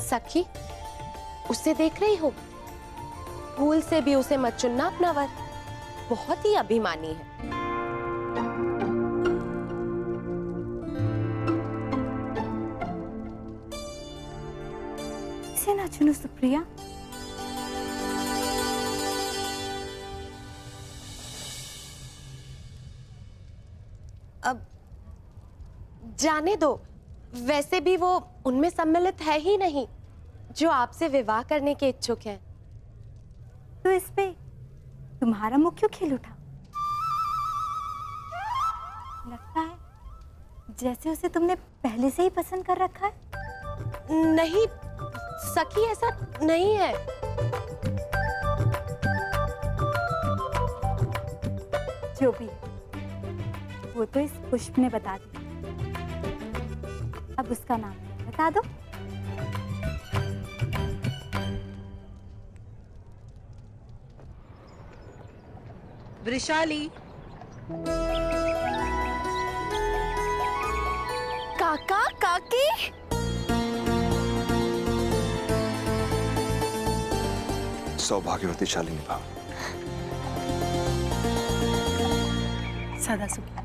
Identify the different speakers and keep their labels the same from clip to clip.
Speaker 1: सखी, उसे देख रही हो? भूल से भी उसे मत चुनना अपना वर, बहुत ही अभिमानी है।
Speaker 2: इसे ना चुनो सुप्रिया।
Speaker 1: अब जाने दो, वैसे भी वो उनमें सम्मिलित है ही नहीं जो आपसे विवाह करने के इच्छुक हैं।
Speaker 2: तो इस पे तुम्हारा मुंह क्यों खिल उठा? लगता है जैसे उसे तुमने पहले से ही पसंद कर रखा है।
Speaker 1: नहीं सखी, ऐसा नहीं है।
Speaker 2: जो भी वो तो इस पुष्प ने बता दिया, अब उसका नाम बता दो।
Speaker 3: वृषाली।
Speaker 2: काका काकी,
Speaker 4: सौभाग्यवती शालिनी भाव।
Speaker 3: सदा सुखी।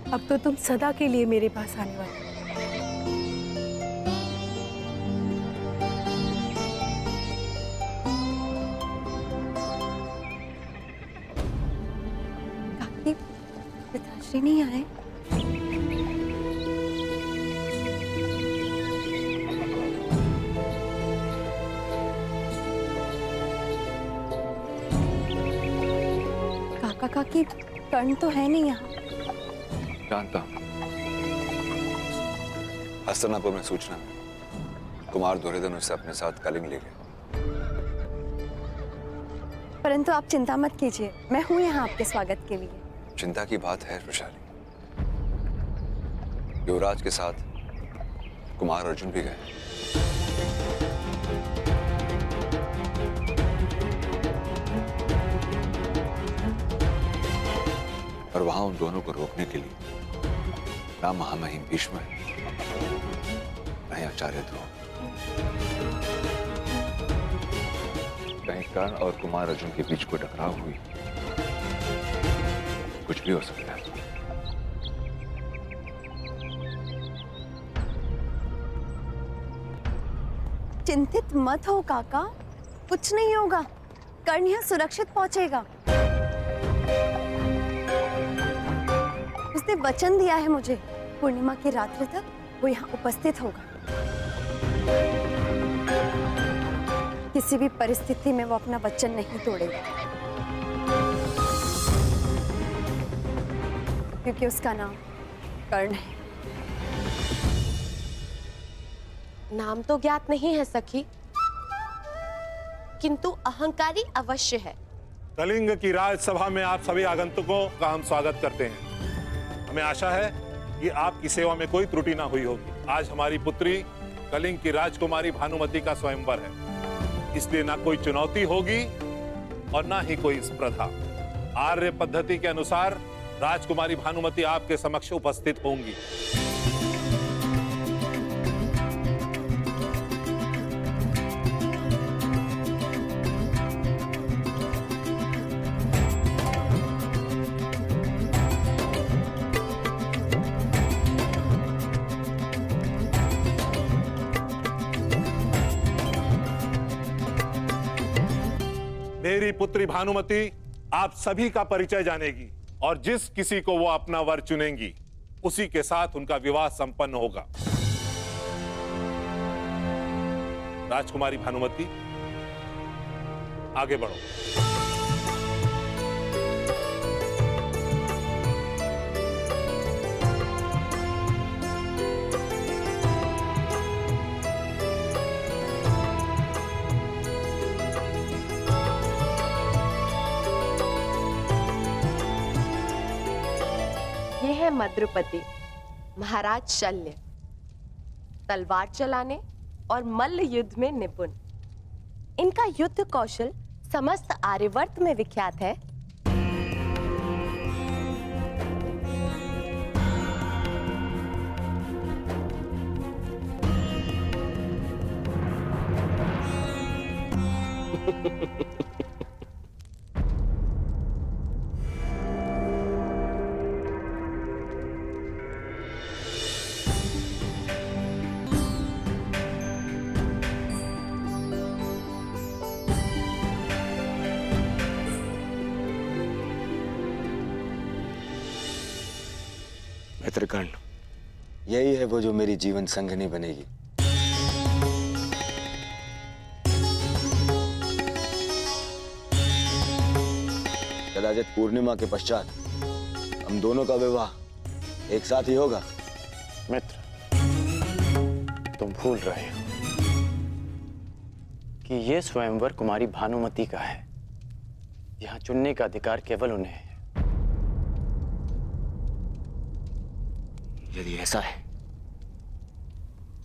Speaker 3: अब तो तुम सदा के लिए मेरे पास आने वाले।
Speaker 2: काकी पिताश्री नहीं आए? काका काकी, कर्ण तो है नहीं यहाँ।
Speaker 4: जानता हूं। हस्तिनापुर में सूचना मिली, कुमार दुर्योधन उसे अपने साथ कलिंग ले गया।
Speaker 2: परंतु आप चिंता मत कीजिए, मैं हूँ यहाँ आपके स्वागत के लिए।
Speaker 4: चिंता की बात है वृषाली, युवराज के साथ कुमार अर्जुन भी गए। और वहां उन दोनों को रोकने के लिए ना महामहिम भीष्म है, ना ही आचार्य ध्रुव। कहीं कर्ण और कुमार अर्जुन के बीच कोई टकराव हुई, कुछ भी हो सकता है।
Speaker 2: चिंतित मत हो काका, कुछ नहीं होगा। कर्ण यहाँ सुरक्षित पहुंचेगा। उसने वचन दिया है मुझे, पूर्णिमा की रात्रि तक वो यहाँ उपस्थित होगा। किसी भी परिस्थिति में वो अपना वचन नहीं तोड़ेगा, क्योंकि उसका नाम कर्ण है।
Speaker 1: नाम तो ज्ञात नहीं है सखी, किंतु अहंकारी अवश्य है।
Speaker 5: कलिंग की राजसभा में आप सभी आगंतुकों का हम स्वागत करते हैं। हमें आशा है कि आपकी सेवा में कोई त्रुटि ना हुई होगी। आज हमारी पुत्री कलिंग की राजकुमारी भानुमति का स्वयंवर है, इसलिए ना कोई चुनौती होगी और ना ही कोई स्पर्धा। आर्य पद्धति के अनुसार राजकुमारी भानुमति आपके समक्ष उपस्थित होंगी। मेरी पुत्री भानुमति आप सभी का परिचय जानेगी और जिस किसी को वो अपना वर चुनेंगी उसी के साथ उनका विवाह संपन्न होगा। राजकुमारी भानुमति, आगे बढ़ो।
Speaker 1: ये है मद्रुपति, महाराज शल्य, तलवार चलाने और मल्ल युद्ध में निपुण। इनका युद्ध कौशल समस्त आर्यवर्त में विख्यात है।
Speaker 6: मित्रकर्ण, यही है वो जो मेरी जीवन संगिनी बनेगी। कदाचित पूर्णिमा के पश्चात हम दोनों का विवाह एक साथ ही होगा।
Speaker 7: मित्र, तुम भूल रहे हो कि यह स्वयंवर कुमारी भानुमति का है। यहाँ चुनने का अधिकार केवल उन्हें है।
Speaker 6: यदि ऐसा है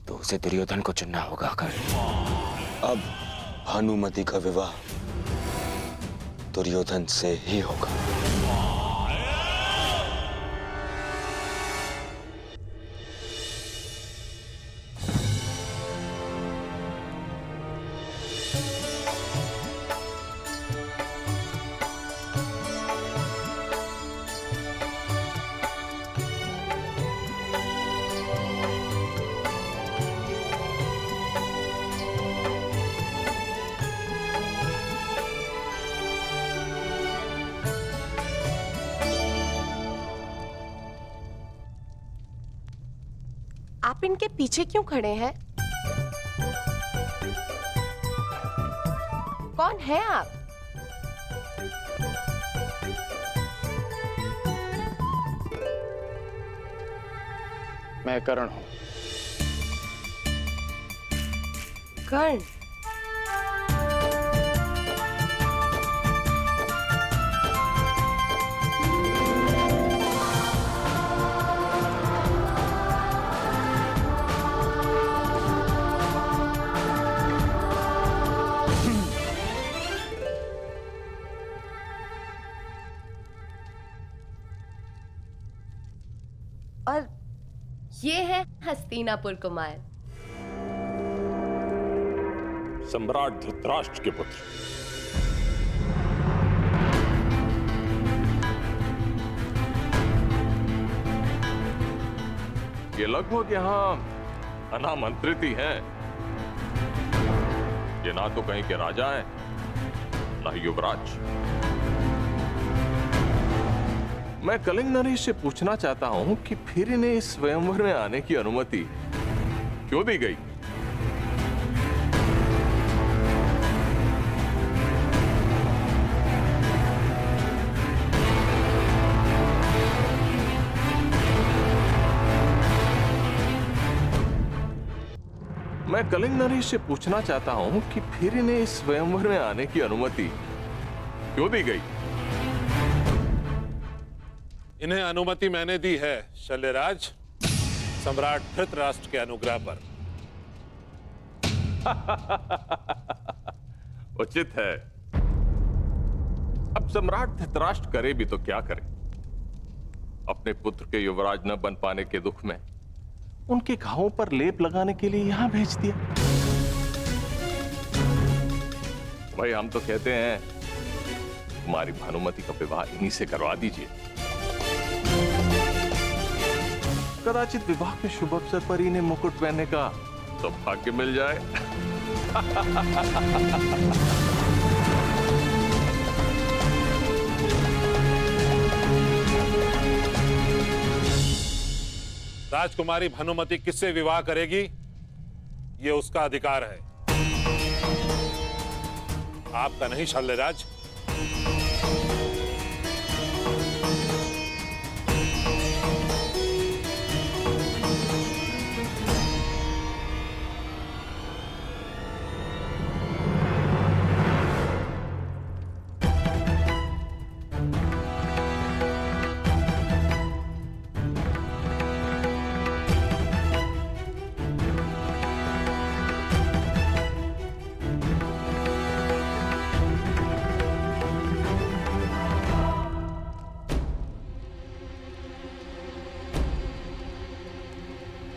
Speaker 6: तो उसे दुर्योधन को चुनना होगा। अब भानुमति का विवाह दुर्योधन से ही होगा।
Speaker 1: आप इनके पीछे क्यों खड़े हैं? कौन है आप?
Speaker 7: मैं कर्ण हूं।
Speaker 1: कर्ण? और ये है हस्तिनापुर कुमार।
Speaker 8: सम्राट धृतराष्ट्र के पुत्र। ये लगभग यहां अनामंत्रित ही हैं। ये ना तो कहीं के राजा हैं, ना युवराज। मैं कलिंग नरेश से पूछना चाहता हूं कि फिर इन्हें इस स्वयंवर में आने की अनुमति क्यों दी गई? मैं कलिंग नरेश से पूछना चाहता हूं कि फिर इन्हें इस स्वयंवर में आने की अनुमति क्यों दी गई?
Speaker 5: इन्हें अनुमति मैंने दी है शल्यराज, सम्राट धृतराष्ट्र के अनुग्रह पर।
Speaker 8: उचित है। अब सम्राट धृतराष्ट्र करे भी तो क्या करे? अपने पुत्र के युवराज न बन पाने के दुख में उनके घावों पर लेप लगाने के लिए यहां भेज दिया। भाई, हम तो कहते हैं तुम्हारी भानुमति का विवाह इन्हीं से करवा दीजिए। कदाचित विवाह के शुभ अवसर पर इन्हें मुकुट पहनने का सौभाग्य मिल जाए।
Speaker 5: राजकुमारी भानुमति किससे विवाह करेगी, ये उसका अधिकार है, आपका नहीं शल्यराज।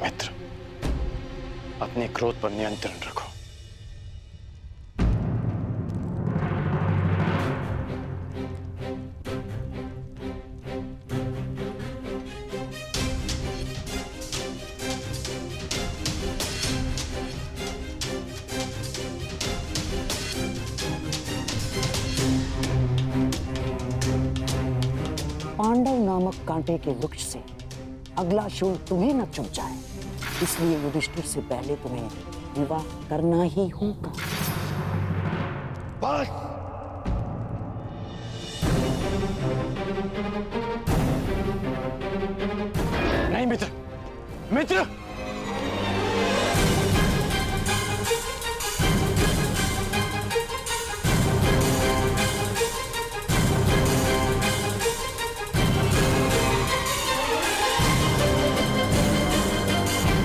Speaker 7: मित्र, अपने क्रोध पर नियंत्रण रखो।
Speaker 9: पांडव नामक कांटे के वृक्ष से अगला शूल तुम्हें न चुभ जाए, इसलिए युधिष्ठिर से पहले तुम्हें विवाह करना ही होगा।
Speaker 6: बस।
Speaker 7: नहीं मित्र, मित्र,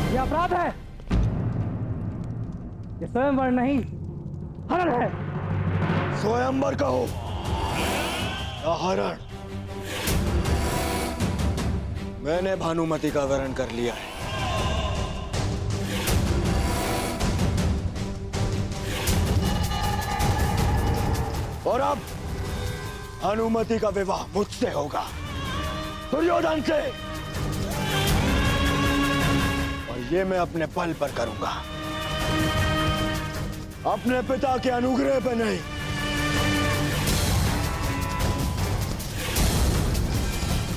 Speaker 9: यह अपराध है, ये स्वयंवर नहीं हरण है।
Speaker 6: स्वयंवर कहो या हरण, मैंने भानुमति का वरण कर लिया है। और अब भानुमति का विवाह मुझसे होगा, दुर्योधन से। और ये मैं अपने बल पर करूंगा, अपने पिता के अनुग्रह पर नहीं।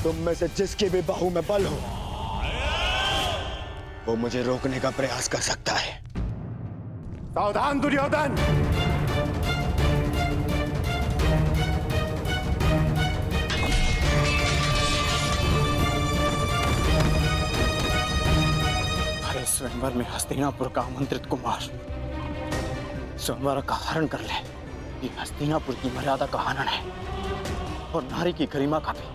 Speaker 6: तुम में से जिसके भी बाहु में बल हो, वो मुझे रोकने का प्रयास कर सकता है।
Speaker 5: सावधान दुर्योधन!
Speaker 7: अरे स्वयंवर में हस्तिनापुर का आमंत्रित कुमार स्वयंवर का हरण कर ले, ये हस्तिनापुर की मर्यादा का हनन है और नारी की गरिमा का भी।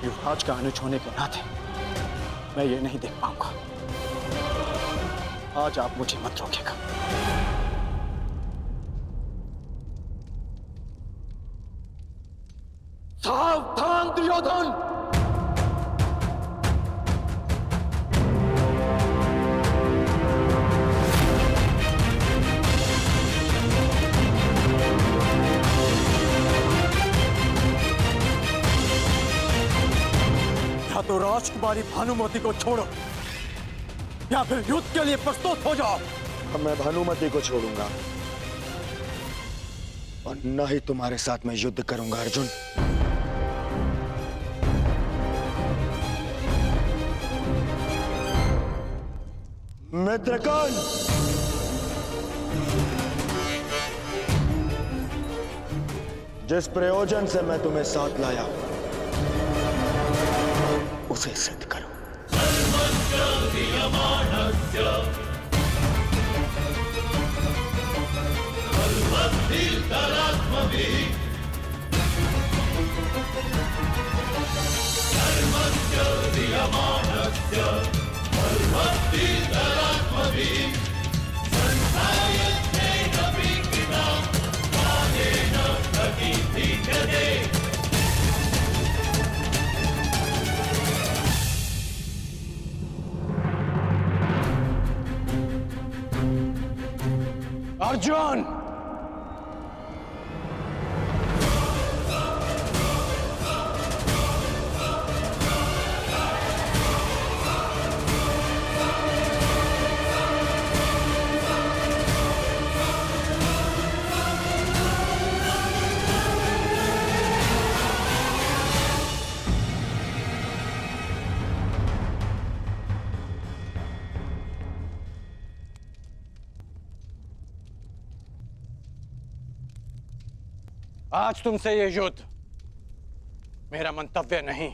Speaker 7: युवराज का अनुज होने के नाते मैं ये नहीं देख पाऊंगा। आज आप मुझे मत रोकेगा।
Speaker 6: सावधान दुर्योधन!
Speaker 7: या तो राजकुमारी भानुमति को छोड़ो या फिर युद्ध के लिए प्रस्तुत हो जाओ।
Speaker 6: अब मैं भानुमति को छोड़ूंगा और न ही तुम्हारे साथ मैं युद्ध करूंगा अर्जुन। मित्रगण, जिस प्रयोजन से मैं तुम्हें साथ लाया उसे सिद्ध करो।
Speaker 7: अर्जुन, आज तुमसे ये युद्ध मेरा मंतव्य नहीं,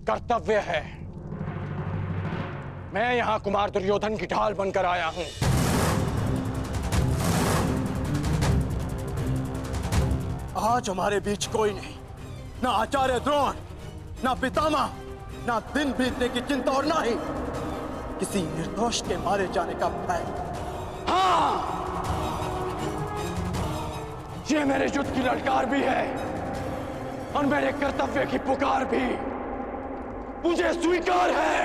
Speaker 7: कर्तव्य है। मैं यहां कुमार दुर्योधन की ढाल बनकर आया हूं। आज हमारे बीच कोई नहीं, ना आचार्य द्रोण, ना पितामह, ना दिन बीतने की चिंता और ना ही किसी निर्दोष के मारे जाने का भय। हाँ, ये मेरे युद्ध की ललकार भी है और मेरे कर्तव्य की पुकार भी मुझे स्वीकार है।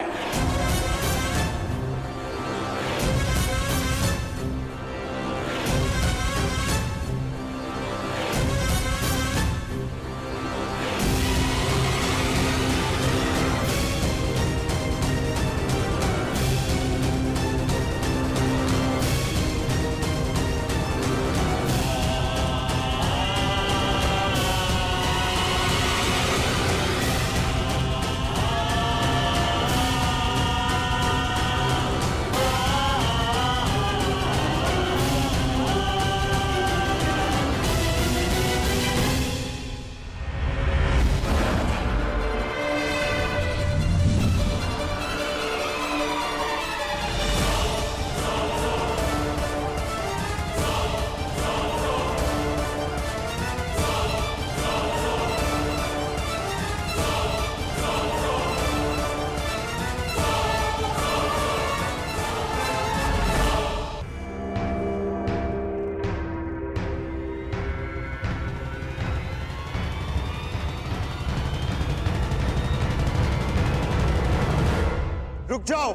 Speaker 7: रुक जाओ।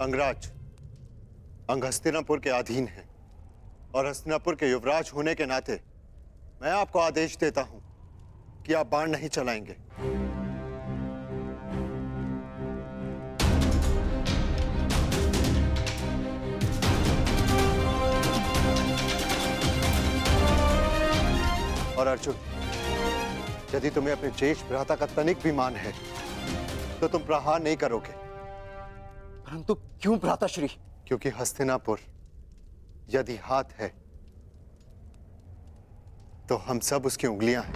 Speaker 7: अंगराज, अंग हस्तिनापुर के अधीन है और हस्तिनापुर के युवराज होने के नाते मैं आपको आदेश देता हूं कि आप बाण नहीं चलाएंगे। और अर्जुन, यदि तुम्हें अपने ज्येष्ठ भ्राता का तनिक भी मान है तो तुम प्रहार नहीं करोगे। परंतु क्यों भ्राताश्री? क्योंकि हस्तिनापुर यदि हाथ है तो हम सब उसकी उंगलियां हैं,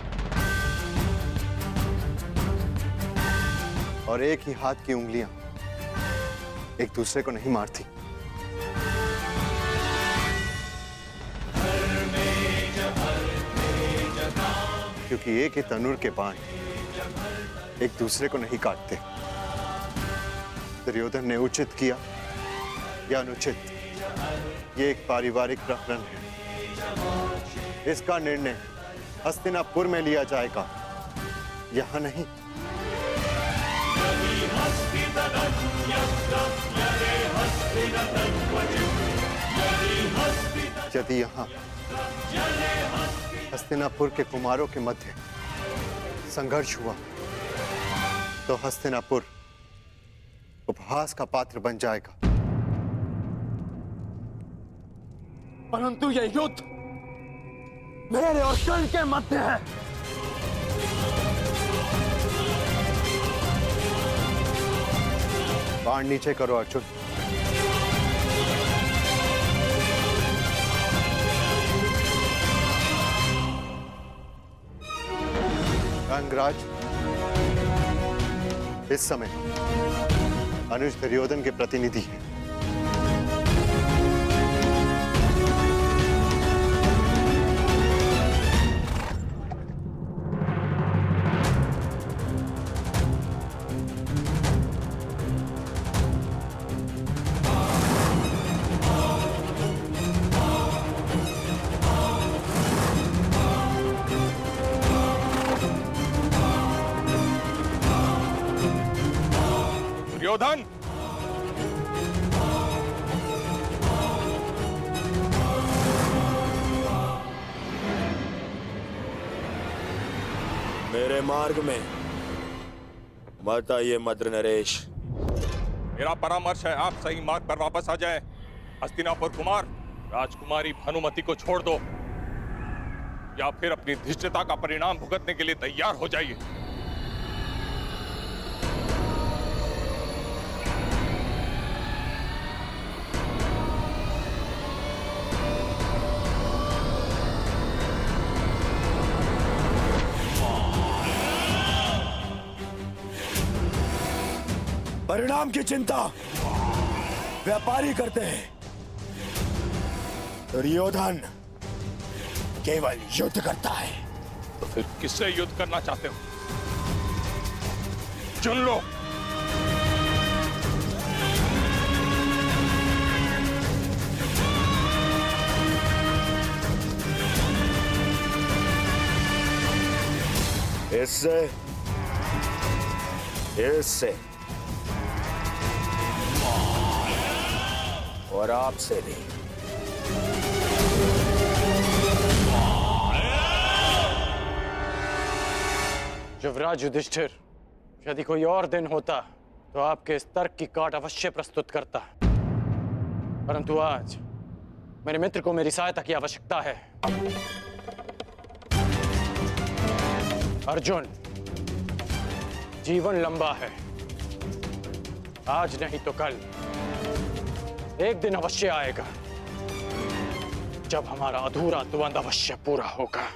Speaker 7: और एक ही हाथ की उंगलियां एक दूसरे को नहीं मारती। क्योंकि एक ही तनुर के बाण एक दूसरे को नहीं काटते। दुर्योधन ने उचित किया या अनुचित, ये एक पारिवारिक प्रकरण है। इसका निर्णय हस्तिनापुर में लिया जाएगा, यहां नहीं। यदि यहां हस्तिनापुर के कुमारों के मध्य संघर्ष हुआ तो हस्तिनापुर उपहास का पात्र बन जाएगा। परंतु यह युद्ध मेरे और कर्ण के मध्य है। बाण नीचे करो अर्जुन। अंगराज, इस समय अनुज दुर्योधन के प्रतिनिधि हैं।
Speaker 8: दुर्योधन,
Speaker 10: मेरे मार्ग में मत आइए मद्र नरेश।
Speaker 8: मेरा परामर्श है आप सही मार्ग पर वापस आ जाए। हस्तिनापुर कुमार, राजकुमारी भानुमति को छोड़ दो या फिर अपनी धृष्टता का परिणाम भुगतने के लिए तैयार हो जाइए।
Speaker 10: परिणाम की चिंता व्यापारी करते हैं, दुर्योधन केवल युद्ध करता है।
Speaker 8: तो फिर किससे युद्ध करना चाहते हो? चुन लो।
Speaker 10: इससे, इससे और आपसे भी।
Speaker 11: युवराज युधिष्ठिर, यदि कोई और दिन होता तो आपके इस तर्क की काट अवश्य प्रस्तुत करता, परंतु आज मेरे मित्र को मेरी सहायता की आवश्यकता है। अर्जुन, जीवन लंबा है, आज नहीं तो कल एक दिन अवश्य आएगा जब हमारा अधूरा द्वंद्व अवश्य पूरा होगा।